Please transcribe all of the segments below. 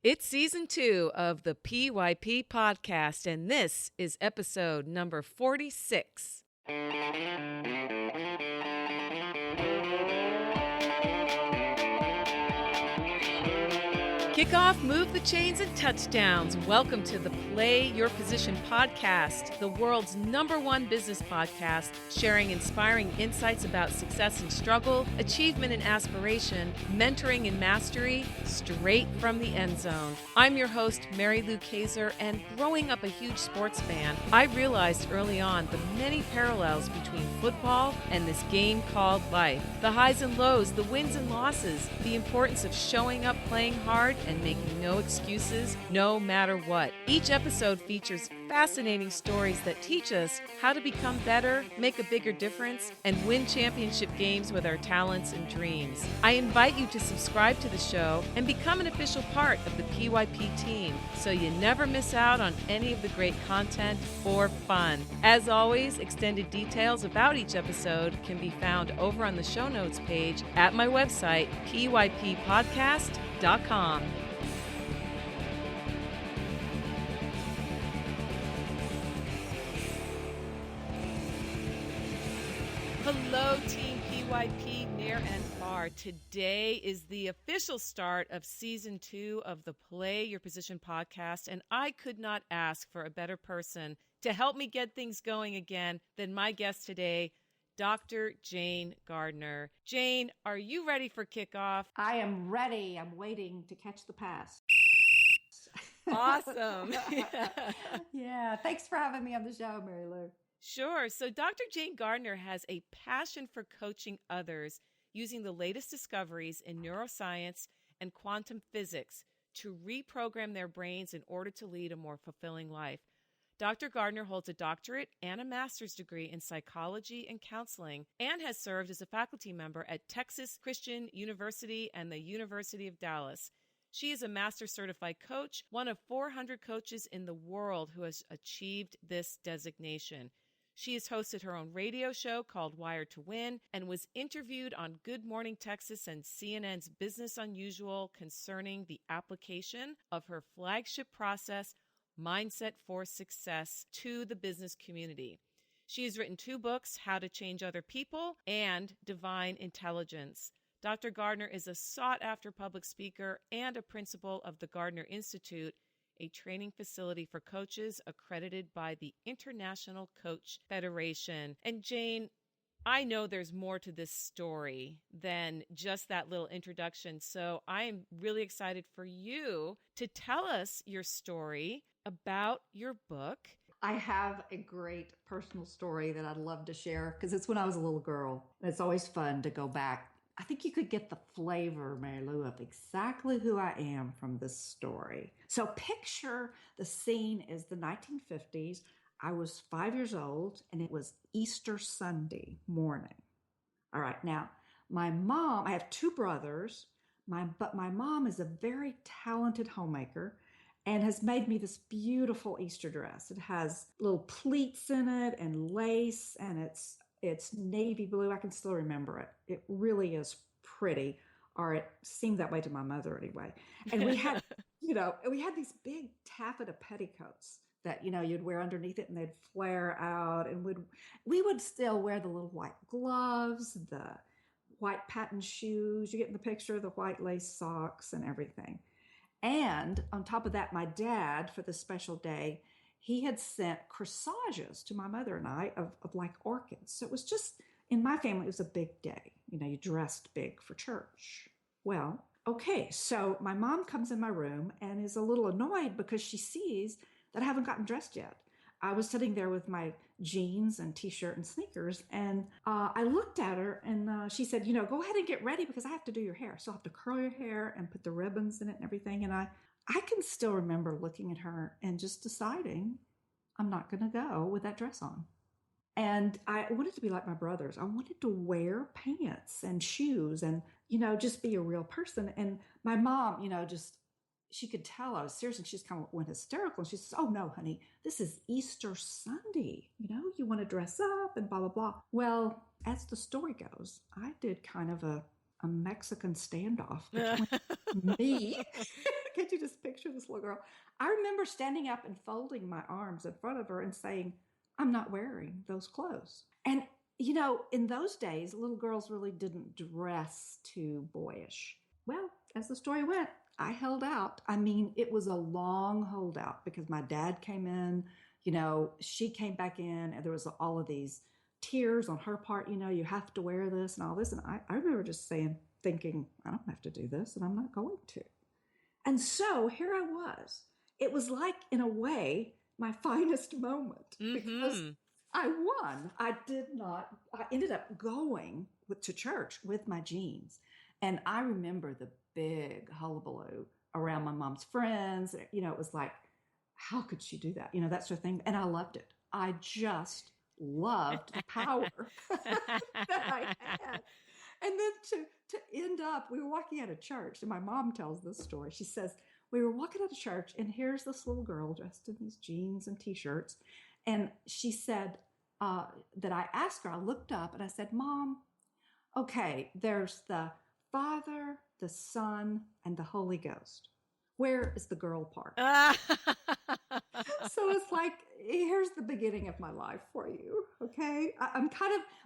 It's season 2 of the PYP podcast, and this is episode number 46. Kickoff, move the chains, and touchdowns. Welcome to the Play Your Position podcast, the world's #1 business podcast, sharing inspiring insights about success and struggle, achievement and aspiration, mentoring and mastery, straight from the end zone. I'm your host, Mary Lou Kaiser, and growing up a huge sports fan, I realized early on the many parallels between football and this game called life. The highs and lows, the wins and losses, the importance of showing up, playing hard, and making no excuses, no matter what. Each episode features fascinating stories that teach us how to become better, make a bigger difference, and win championship games with our talents and dreams. I invite you to subscribe to the show and become an official part of the PYP team so you never miss out on any of the great content or fun. As always, extended details about each episode can be found over on the show notes page at my website, pyppodcast.com. Hello, Team PYP, near and far. Today is the official start of Season 2 of the Play Your Position podcast, and I could not ask for a better person to help me get things going again than my guest today, Dr. Jayne Gardner. Jayne, are you ready for kickoff? I am ready. I'm waiting to catch the pass. Awesome. Yeah. Thanks for having me on the show, Mary Lou. Sure. So Dr. Jayne Gardner has a passion for coaching others using the latest discoveries in neuroscience and quantum physics to reprogram their brains in order to lead a more fulfilling life. Dr. Gardner holds a doctorate and a master's degree in psychology and counseling and has served as a faculty member at Texas Christian University and the University of Dallas. She is a master certified coach, one of 400 coaches in the world who has achieved this designation. She has hosted her own radio show called Wired to Win and was interviewed on Good Morning Texas and CNN's Business Unusual concerning the application of her flagship process, Mindset for Success, to the business community. She has written 2 books, How to Change Other People and Divine Intelligence. Dr. Gardner is a sought-after public speaker and a principal of the Gardner Institute, a training facility for coaches accredited by the International Coach Federation. And Jayne, I know there's more to this story than just that little introduction, so I am really excited for you to tell us your story about your book. I have a great personal story that I'd love to share because it's when I was a little girl. It's always fun to go back. I think you could get the flavor, Mary Lou, of exactly who I am from this story. So picture the scene is the 1950s. I was 5 years old and it was Easter Sunday morning. All right. Now, my mom, I have 2 brothers, but my mom is a very talented homemaker and has made me this beautiful Easter dress. It has little pleats in it and lace, and it's navy blue. I can still remember it. It really is pretty, or it seemed that way to my mother anyway. And we had, we had these big taffeta petticoats that, you'd wear underneath it and they'd flare out. And we would still wear the little white gloves, the white patent shoes. You get in the picture, the white lace socks and everything. And on top of that, my dad, for the special day, he had sent corsages to my mother and I of like orchids. So it was just, in my family, it was a big day. You dressed big for church. Well, okay, so my mom comes in my room and is a little annoyed because she sees that I haven't gotten dressed yet. I was sitting there with my jeans and t-shirt and sneakers, and I looked at her and she said, go ahead and get ready because I have to do your hair. So I have to curl your hair and put the ribbons in it and everything. And I can still remember looking at her and just deciding I'm not going to go with that dress on. And I wanted to be like my brothers. I wanted to wear pants and shoes and, just be a real person. And my mom, she could tell I was serious, and she just kind of went hysterical. And she says, oh, no, honey, this is Easter Sunday. You want to dress up and blah, blah, blah. Well, as the story goes, I did kind of a Mexican standoff between me Can't you just picture this little girl? I remember standing up and folding my arms in front of her and saying, I'm not wearing those clothes. And, in those days, little girls really didn't dress too boyish. Well, as the story went, I held out. I mean, it was a long holdout because my dad came in, she came back in, and there was all of these tears on her part, you have to wear this and all this. And I remember just thinking, I don't have to do this, and I'm not going to. And so here I was. It was like, in a way, my finest moment because I won. I ended up going to church with my jeans. And I remember the big hullabaloo around my mom's friends. It was like, how could she do that? That sort of thing. And I loved it. I just loved the power that I had. And then to end up, we were walking out of church, and my mom tells this story. She says, we were walking out of church, and here's this little girl dressed in these jeans and T-shirts. And she said that I asked her, I looked up, and I said, Mom, okay, there's the Father, the Son, and the Holy Ghost. Where is the girl part? So it's like, here's the beginning of my life for you, okay? I'm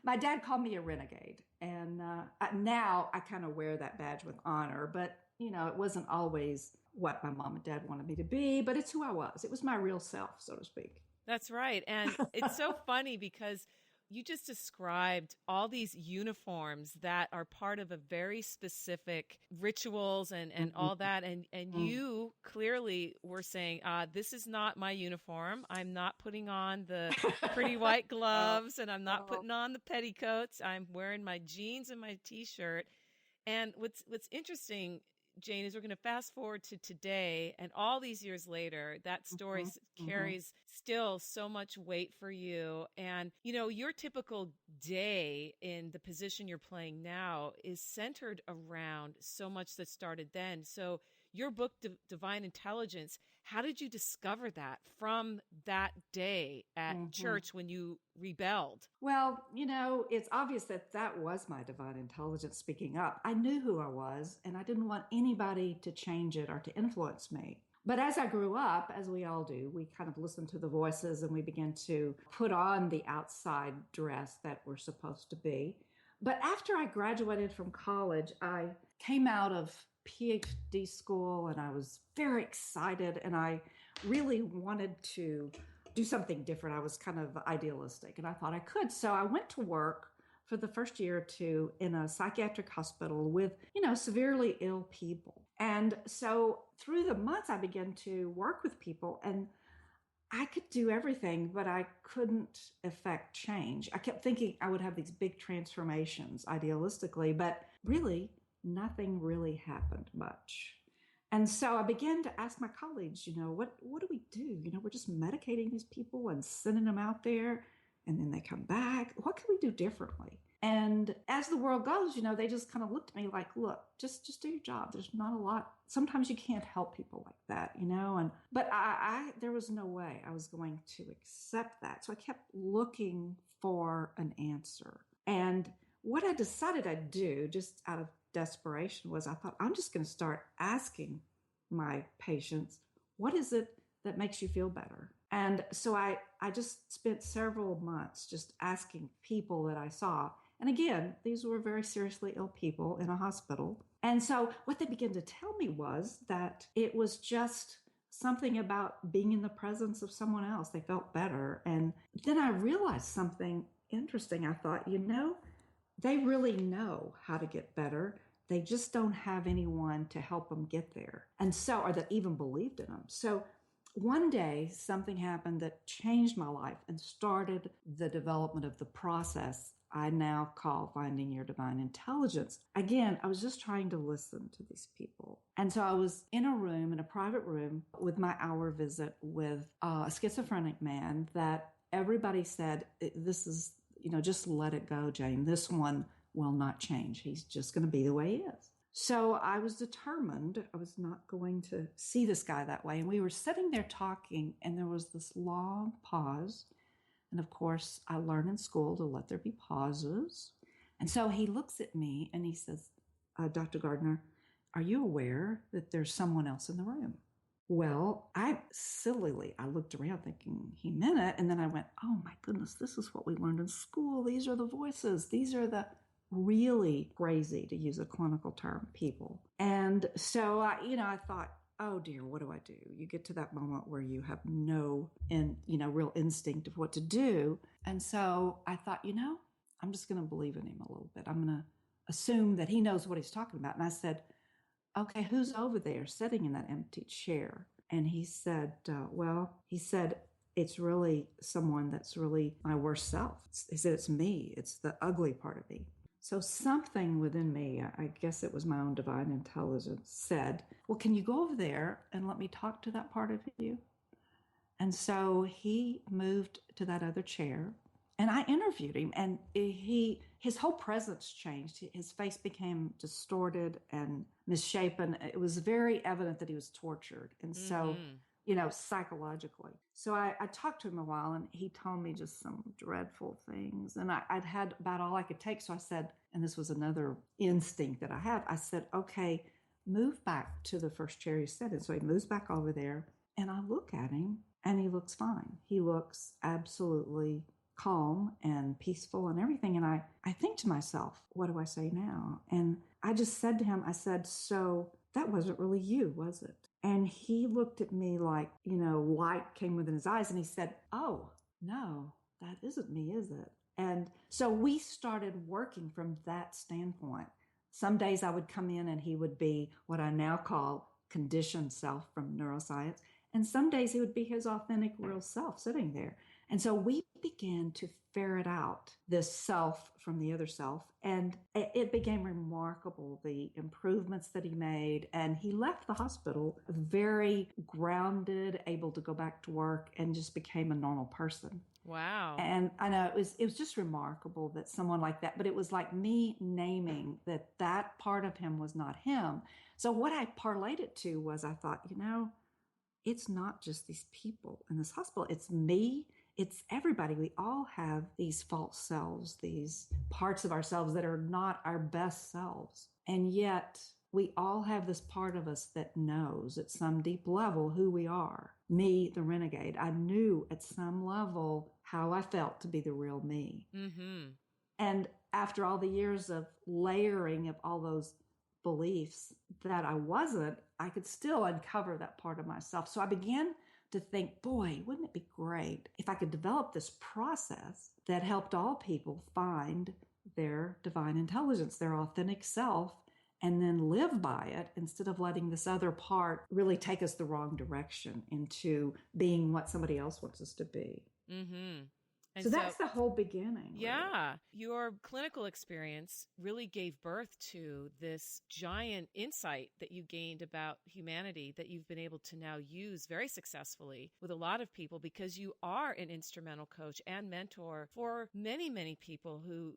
my dad called me a renegade, and now I kind of wear that badge with honor, but, it wasn't always what my mom and dad wanted me to be, but it's who I was. It was my real self, so to speak. That's right. And it's so funny because you just described all these uniforms that are part of a very specific rituals and all that. And you clearly were saying, this is not my uniform. I'm not putting on the pretty white gloves and I'm not putting on the petticoats. I'm wearing my jeans and my T-shirt. And what's interesting, Jayne, is we're going to fast forward to today, and all these years later, that story carries still so much weight for you. And, your typical day in the position you're playing now is centered around so much that started then. So your book, Divine Intelligence, how did you discover that from that day at church when you rebelled? Well, it's obvious that was my divine intelligence speaking up. I knew who I was, and I didn't want anybody to change it or to influence me. But as I grew up, as we all do, we kind of listen to the voices and we begin to put on the outside dress that we're supposed to be. But after I graduated from college, I came out of PhD school and I was very excited and I really wanted to do something different. I was kind of idealistic and I thought I could. So I went to work for the first year or two in a psychiatric hospital with, severely ill people. And so through the months, I began to work with people and I could do everything, but I couldn't affect change. I kept thinking I would have these big transformations idealistically, but really nothing really happened much. And so I began to ask my colleagues, what do we do? We're just medicating these people and sending them out there and then they come back. What can we do differently? And as the world goes, they just kind of looked at me like, look, just do your job. There's not a lot. Sometimes you can't help people like that, but I there was no way I was going to accept that. So I kept looking for an answer. And what I decided I'd do just out of desperation was I thought, I'm just going to start asking my patients, what is it that makes you feel better? And so I just spent several months just asking people that I saw. And again, these were very seriously ill people in a hospital. And so what they began to tell me was that it was just something about being in the presence of someone else. They felt better. And then I realized something interesting. I thought, they really know how to get better. They just don't have anyone to help them get there. And so, or that even believed in them. So one day, something happened that changed my life and started the development of the process I now call Finding Your Divine Intelligence. Again, I was just trying to listen to these people. And so I was in a private room with my hour visit with a schizophrenic man that everybody said, this is, just let it go, Jayne. This one will not change. He's just going to be the way he is. So I was determined I was not going to see this guy that way. And we were sitting there talking, and there was this long pause. And of course, I learned in school to let there be pauses. And so he looks at me and he says, Dr. Gardner, are you aware that there's someone else in the room? Well, I looked around thinking he meant it. And then I went, oh my goodness, this is what we learned in school. These are the voices. These are the really crazy, to use a clinical term, people. And so I thought, oh dear, what do I do? You get to that moment where you have no real instinct of what to do. And so I thought, I'm just going to believe in him a little bit. I'm going to assume that he knows what he's talking about. And I said, okay, who's over there sitting in that empty chair? And he said, it's really someone that's really my worst self. He said, it's me. It's the ugly part of me. So something within me, I guess it was my own divine intelligence, said, well, can you go over there and let me talk to that part of you? And so he moved to that other chair, and I interviewed him, and his whole presence changed. His face became distorted and misshapen. It was very evident that he was tortured. And so, psychologically. So I talked to him a while, and he told me just some dreadful things. And I'd had about all I could take. So I said, and this was another instinct that I have, I said, okay, move back to the first chair you sat in. So he moves back over there, and I look at him, and he looks fine. He looks absolutely calm and peaceful and everything. And I think to myself, what do I say now? And I just said to him, I said, so that wasn't really you, was it? And he looked at me like, light came within his eyes, and he said, oh, no, that isn't me, is it? And so we started working from that standpoint. Some days I would come in and he would be what I now call conditioned self from neuroscience. And some days he would be his authentic, real self sitting there. And so we began to ferret out this self from the other self. And it became remarkable, the improvements that he made. And he left the hospital very grounded, able to go back to work, and just became a normal person. Wow. And I know it was just remarkable that someone like that, but it was like me naming that part of him was not him. So what I parlayed it to was, I thought, it's not just these people in this hospital. It's me. It's everybody. We all have these false selves, these parts of ourselves that are not our best selves. And yet we all have this part of us that knows at some deep level who we are. Me, the renegade. I knew at some level how I felt to be the real me. Mm-hmm. And after all the years of layering of all those beliefs that I wasn't, I could still uncover that part of myself. So I began to think, boy, wouldn't it be great if I could develop this process that helped all people find their divine intelligence, their authentic self, and then live by it instead of letting this other part really take us the wrong direction into being what somebody else wants us to be. Mm-hmm. And so that's the whole beginning. Yeah. Really. Your clinical experience really gave birth to this giant insight that you gained about humanity that you've been able to now use very successfully with a lot of people, because you are an instrumental coach and mentor for many, many people who,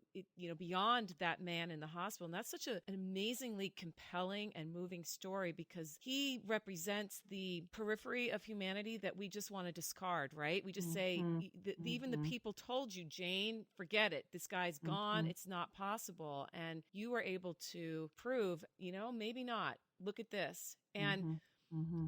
beyond that man in the hospital. And that's such an amazingly compelling and moving story, because he represents the periphery of humanity that we just want to discard, right? We just say, even the people told you, Jayne, forget it. This guy's gone. It's not possible. And you were able to prove, maybe not. Look at this. And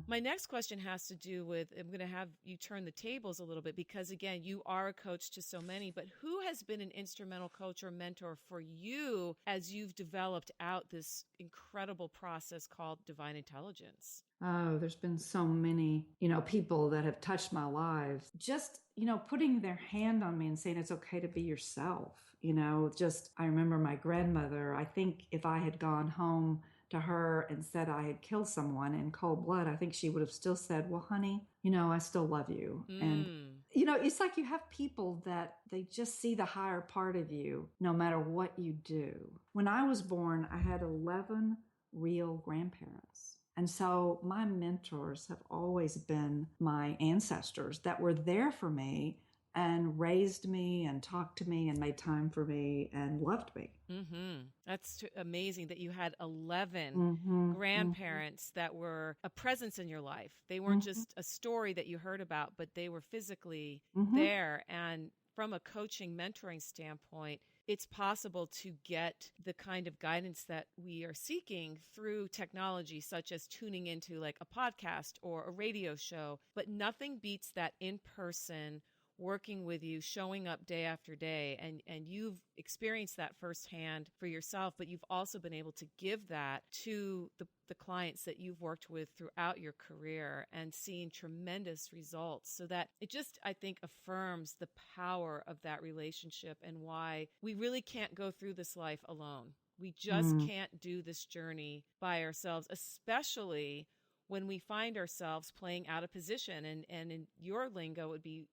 my next question has to do with, I'm going to have you turn the tables a little bit, because again, you are a coach to so many, but who has been an instrumental coach or mentor for you as you've developed out this incredible process called divine intelligence? Oh, there's been so many, people that have touched my lives. Just, putting their hand on me and saying it's okay to be yourself. I remember my grandmother, I think if I had gone home to her and said I had killed someone in cold blood, I think she would have still said, well, honey, I still love you. And, it's like you have people that they just see the higher part of you no matter what you do. When I was born, I had 11 real grandparents. And so my mentors have always been my ancestors that were there for me and raised me and talked to me and made time for me and loved me. Mm-hmm. That's amazing that you had 11 grandparents that were a presence in your life. They weren't just a story that you heard about, but they were physically there. And from a coaching, mentoring standpoint, it's possible to get the kind of guidance that we are seeking through technology, such as tuning into like a podcast or a radio show. But nothing beats that in-person working with you, showing up day after day. And you've experienced that firsthand for yourself, but you've also been able to give that to the clients that you've worked with throughout your career and seen tremendous results. So that it just, I think, affirms the power of that relationship and why we really can't go through this life alone. We just can't do this journey by ourselves, especially when we find ourselves playing out of position. And in your lingo, it would be,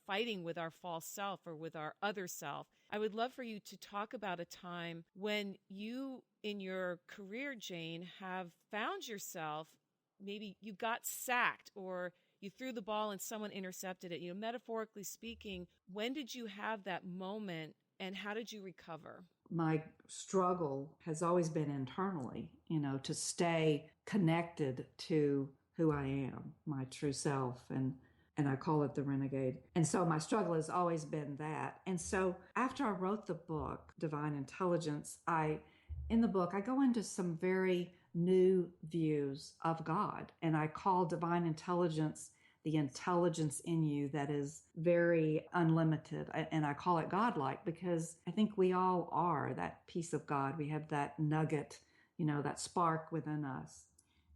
fighting with our false self or with our other self. I would love for you to talk about a time when you, in your career, Jayne, have found yourself, maybe you got sacked or you threw the ball and someone intercepted it. Metaphorically speaking, when did you have that moment and how did you recover? My struggle has always been internally, to stay connected to who I am, my true self, and I call it the renegade. And so my struggle has always been that. And so after I wrote the book, Divine Intelligence, in the book, I go into some very new views of God, and I call divine intelligence the intelligence in you that is very unlimited. And I call it godlike because I think we all are that piece of God. We have that nugget, that spark within us.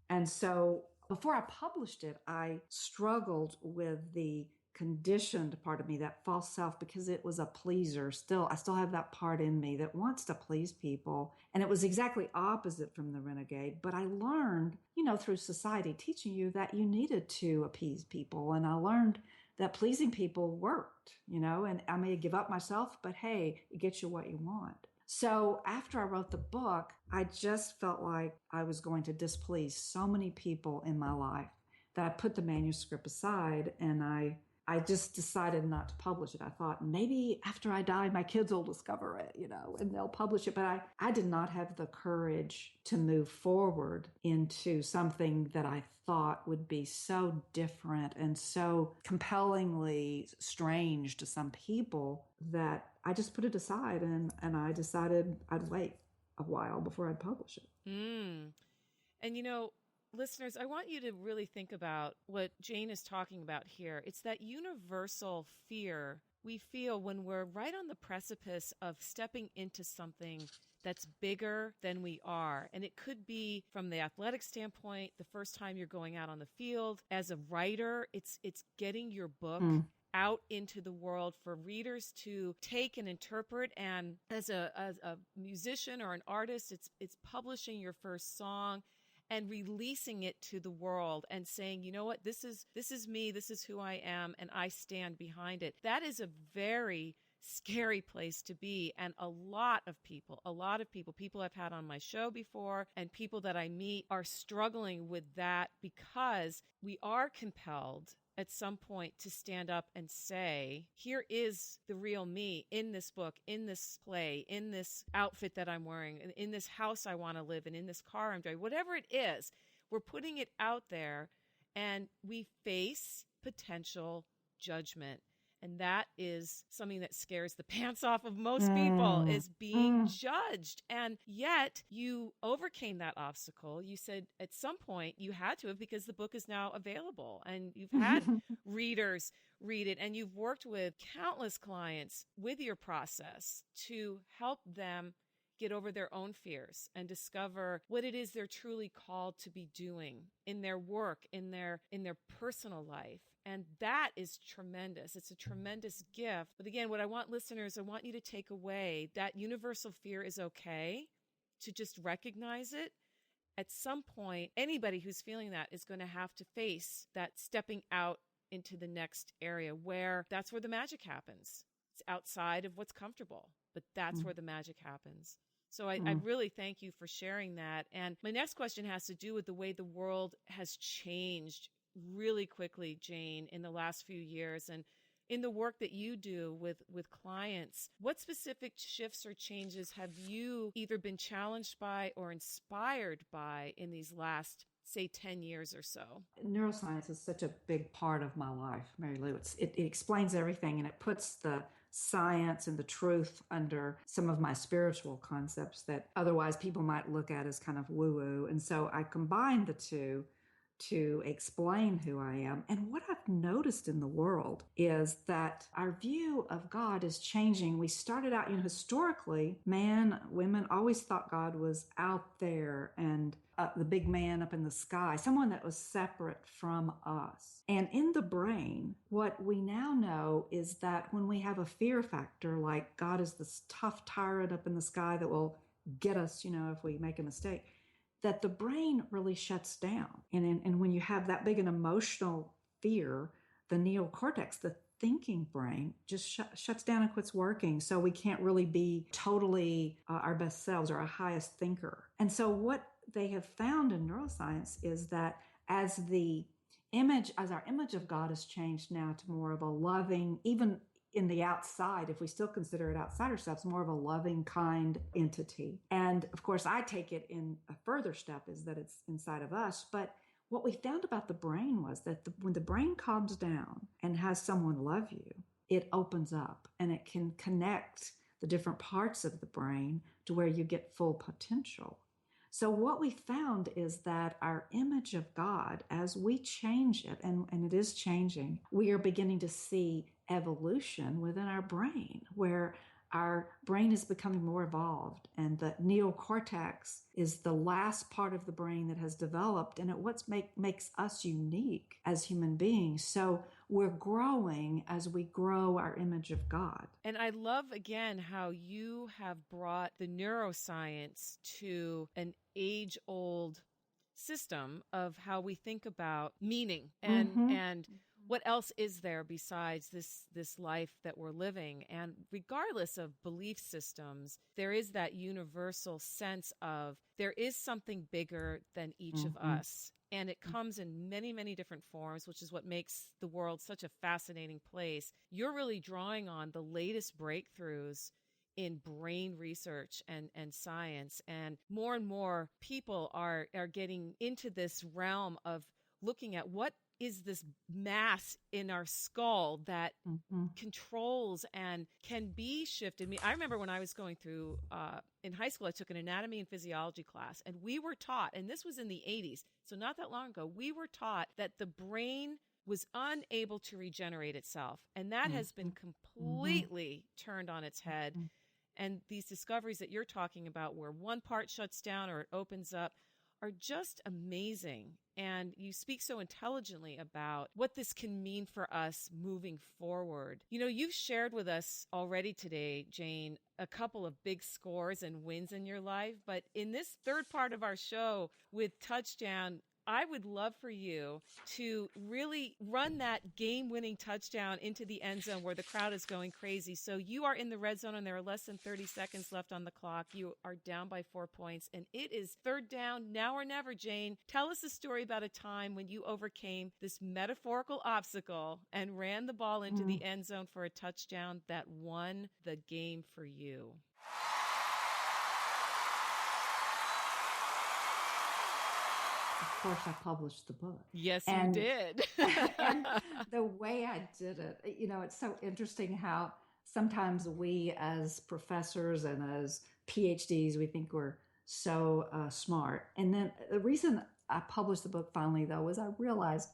And so before I published it, I struggled with the conditioned part of me, that false self, because it was a pleaser. I still have that part in me that wants to please people. And it was exactly opposite from the renegade. But I learned, through society teaching you that you needed to appease people. And I learned that pleasing people worked, and I may give up myself, but hey, it gets you what you want. So after I wrote the book, I just felt like I was going to displease so many people in my life that I put the manuscript aside and I just decided not to publish it. I thought maybe after I die, my kids will discover it, and they'll publish it. But I did not have the courage to move forward into something that I thought would be so different and so compellingly strange to some people that I just put it aside and I decided I'd wait a while before I'd publish it. And listeners, I want you to really think about what Jayne is talking about here. It's that universal fear we feel when we're right on the precipice of stepping into something that's bigger than we are. And it could be from the athletic standpoint, the first time you're going out on the field. As a writer, it's getting your book out into the world for readers to take and interpret. And as a musician or an artist, it's publishing your first song and releasing it to the world and saying, you know what, this is me, this is who I am, and I stand behind it. That is a very scary place to be. And a lot of people I've had on my show before and people that I meet are struggling with that because we are compelled at some point to stand up and say, here is the real me in this book, in this play, in this outfit that I'm wearing, in this house I want to live in this car I'm driving, whatever it is, we're putting it out there and we face potential judgment. And that is something that scares the pants off of most people, is being judged. And yet you overcame that obstacle. You said at some point you had to have, because the book is now available and you've had readers read it and you've worked with countless clients with your process to help them get over their own fears and discover what it is they're truly called to be doing in their work, in their personal life. And that is tremendous. It's a tremendous gift. But again, what I want you to take away that universal fear is okay, to just recognize it. At some point, anybody who's feeling that is going to have to face that stepping out into the next area that's where the magic happens. It's outside of what's comfortable, but that's where the magic happens. So I really thank you for sharing that. And my next question has to do with the way the world has changed really quickly, Jayne, in the last few years. And in the work that you do with clients, what specific shifts or changes have you either been challenged by or inspired by in these last say, 10 years or so? Neuroscience is such a big part of my life, Mary Lou. It explains everything, and it puts the science and the truth under some of my spiritual concepts that otherwise people might look at as kind of woo-woo. And so I combine the two to explain who I am. And what I've noticed in the world is that our view of God is changing. We started out, historically, women always thought God was out there and the big man up in the sky, someone that was separate from us. And in the brain, what we now know is that when we have a fear factor, like God is this tough tyrant up in the sky that will get us, if we make a mistake, that the brain really shuts down. And when you have that big an emotional fear, the neocortex, the thinking brain, just shuts down and quits working. So we can't really be totally our best selves or our highest thinker. And so what they have found in neuroscience is that as our image of God has changed now to more of a loving, even in the outside, if we still consider it outside ourselves, more of a loving, kind entity. And of course, I take it in a further step is that it's inside of us. But what we found about the brain was that when the brain calms down and has someone love you, it opens up and it can connect the different parts of the brain to where you get full potential. So what we found is that our image of God, as we change it, and it is changing, we are beginning to see evolution within our brain, where our brain is becoming more evolved, and the neocortex is the last part of the brain that has developed, and what makes us unique as human beings. So we're growing as we grow our image of God. And I love, again, how you have brought the neuroscience to an age-old system of how we think about meaning and what else is there besides this life that we're living. And regardless of belief systems, there is that universal sense of there is something bigger than each of us. And it comes in many, many different forms, which is what makes the world such a fascinating place. You're really drawing on the latest breakthroughs in brain research and science. And more people are getting into this realm of looking at what is this mass in our skull that controls and can be shifted. I remember when I was going through, in high school, I took an anatomy and physiology class, and we were taught, and this was in the 80s, so not that long ago, we were taught that the brain was unable to regenerate itself. And that has been completely turned on its head. And these discoveries that you're talking about, where one part shuts down or it opens up, are just amazing. And you speak so intelligently about what this can mean for us moving forward. You've shared with us already today, Jayne, a couple of big scores and wins in your life. But in this third part of our show with Touchdown, I would love for you to really run that game-winning touchdown into the end zone where the crowd is going crazy. So you are in the red zone and there are less than 30 seconds left on the clock. You are down by 4 points and it is third down, now or never, Jayne. Tell us a story about a time when you overcame this metaphorical obstacle and ran the ball into the end zone for a touchdown that won the game for you. Of course, I published the book. Yes, you did. And the way I did it, it's so interesting how sometimes we as professors and as PhDs, we think we're so smart. And then the reason I published the book finally, though, was I realized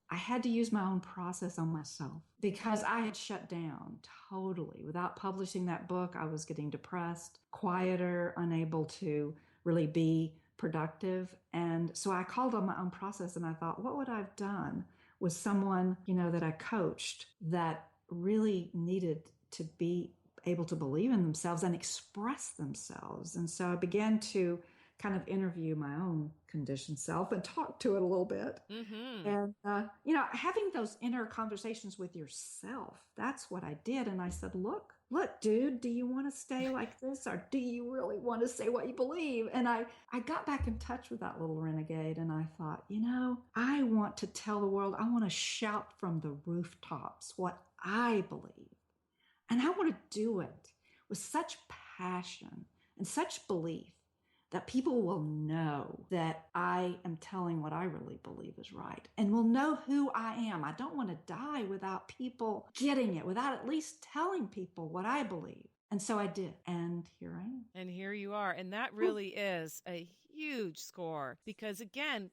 I had to use my own process on myself because I had shut down totally. Without publishing that book, I was getting depressed, quieter, unable to really be productive. And so I called on my own process and I thought, what would I have done with someone, that I coached that really needed to be able to believe in themselves and express themselves. And so I began to kind of interview my own conditioned self and talk to it a little bit. And, having those inner conversations with yourself, that's what I did. And I said, look, dude, do you want to stay like this? Or do you really want to say what you believe? And I got back in touch with that little renegade. And I thought, I want to tell the world, I want to shout from the rooftops what I believe. And I want to do it with such passion and such belief that people will know that I am telling what I really believe is right and will know who I am. I don't want to die without people getting it, without at least telling people what I believe. And so I did. And here I am. And here you are. And that really is a huge score because, again,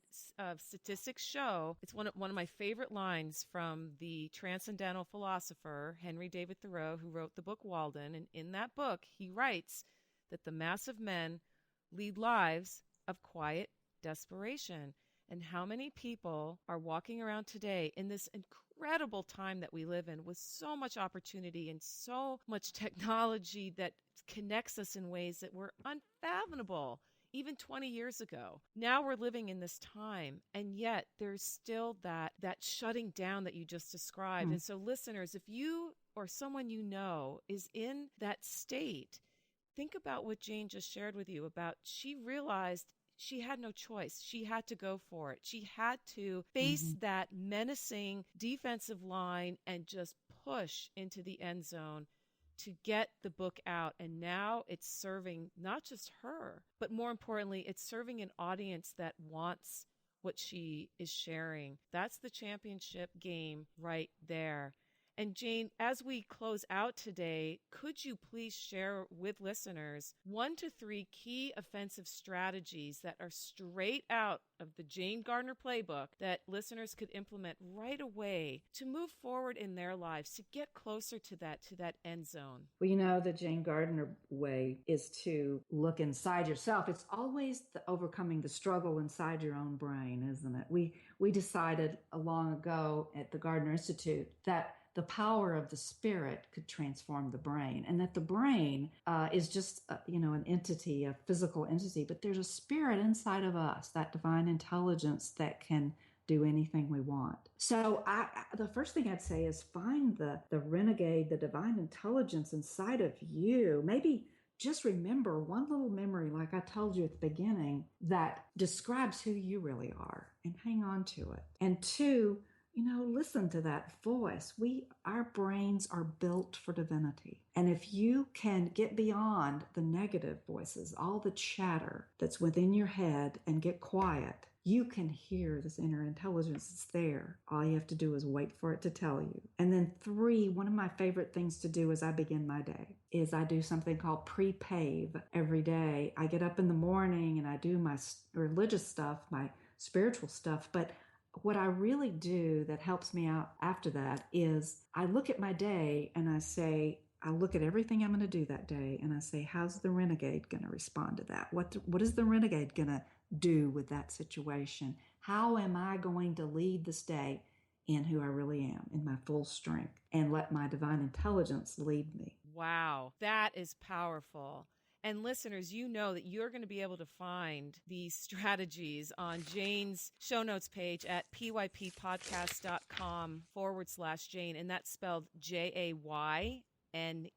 statistics show it's one of my favorite lines from the transcendental philosopher Henry David Thoreau, who wrote the book Walden. And in that book, he writes that the mass of men lead lives of quiet desperation. And how many people are walking around today in this incredible time that we live in with so much opportunity and so much technology that connects us in ways that were unfathomable even 20 years ago. Now we're living in this time, and yet there's still that shutting down that you just described. And so listeners, if you or someone you know is in that state, think about what Jayne just shared with you about she realized she had no choice. She had to go for it. She had to face that menacing defensive line and just push into the end zone to get the book out. And now it's serving not just her, but more importantly, it's serving an audience that wants what she is sharing. That's the championship game right there. And Jayne, as we close out today, could you please share with listeners 1 to 3 key offensive strategies that are straight out of the Jayne Gardner playbook that listeners could implement right away to move forward in their lives, to get closer to that end zone? Well, you know, the Jayne Gardner way is to look inside yourself. It's always the overcoming the struggle inside your own brain, isn't it? We decided long ago at the Gardner Institute that the power of the spirit could transform the brain, and that the brain is just, an entity, a physical entity, but there's a spirit inside of us, that divine intelligence that can do anything we want. So the first thing I'd say is find the renegade, the divine intelligence inside of you. Maybe just remember one little memory, like I told you at the beginning, that describes who you really are, and hang on to it. And 2, listen to that voice. Our brains are built for divinity. And if you can get beyond the negative voices, all the chatter that's within your head, and get quiet, you can hear this inner intelligence that's there. All you have to do is wait for it to tell you. And then 3, one of my favorite things to do as I begin my day is I do something called pre-pave every day. I get up in the morning and I do my religious stuff, my spiritual stuff, but what I really do that helps me out after that is I look at my day and I look at everything I'm going to do that day, and I say, how's the renegade going to respond to that? What is the renegade going to do with that situation? How am I going to lead this day in who I really am, in my full strength, and let my divine intelligence lead me? Wow, that is powerful. And listeners, you know that you're going to be able to find these strategies on Jayne's show notes page at pyppodcast.com/Jayne. And that's spelled Jayne. And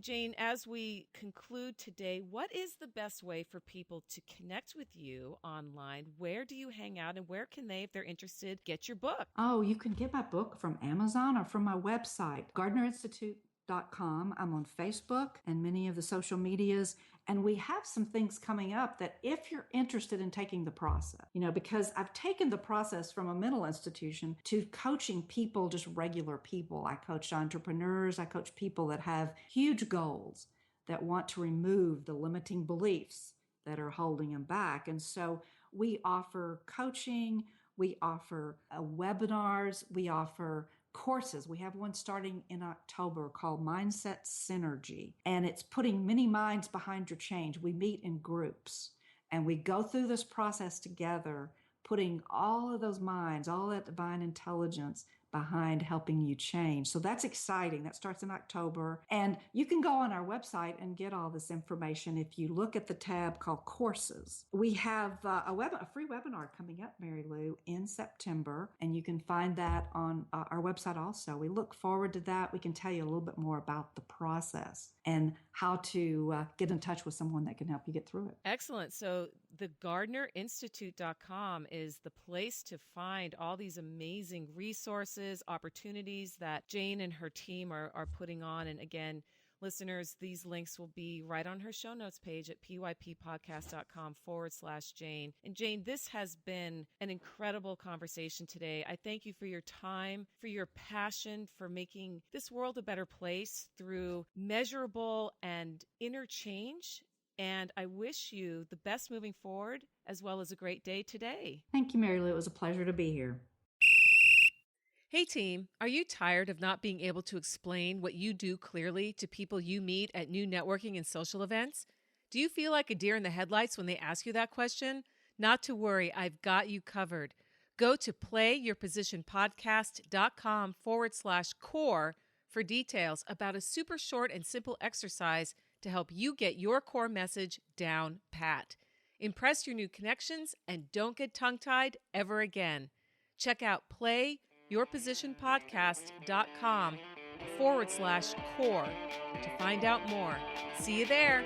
Jayne, as we conclude today, what is the best way for people to connect with you online? Where do you hang out, and where can they, if they're interested, get your book? Oh, you can get my book from Amazon or from my website, GardnerInstitute.com. I'm on Facebook and many of the social medias. And we have some things coming up that if you're interested in taking the process, because I've taken the process from a mental institution to coaching people, just regular people. I coach entrepreneurs. I coach people that have huge goals, that want to remove the limiting beliefs that are holding them back. And so we offer coaching, we offer webinars, we offer courses. We have one starting in October called Mindset Synergy, and it's putting many minds behind your change. We meet in groups and we go through this process together, putting all of those minds, all that divine intelligence behind helping you change. So that's exciting. That starts in October. And you can go on our website and get all this information. If you look at the tab called Courses, we have a free webinar coming up, Mary Lou, in September. And you can find that on our website also. We look forward to that. We can tell you a little bit more about the process and how to get in touch with someone that can help you get through it. Excellent. So the GardnerInstitute.com is the place to find all these amazing resources, opportunities that Jayne and her team are putting on. And again, Listeners, these links will be right on her show notes page at pyppodcast.com/Jayne. And Jayne, this has been an incredible conversation today. I thank you for your time, for your passion, for making this world a better place through measurable and inner change. And I wish you the best moving forward, as well as a great day today. Thank you, Mary Lou. It was a pleasure to be here. Hey team, are you tired of not being able to explain what you do clearly to people you meet at new networking and social events? Do you feel like a deer in the headlights when they ask you that question? Not to worry, I've got you covered. Go to playyourpositionpodcast.com/core for details about a super short and simple exercise to help you get your core message down pat. Impress your new connections and don't get tongue-tied ever again. Check out playyourpositionpodcast.com/core to find out more. See you there.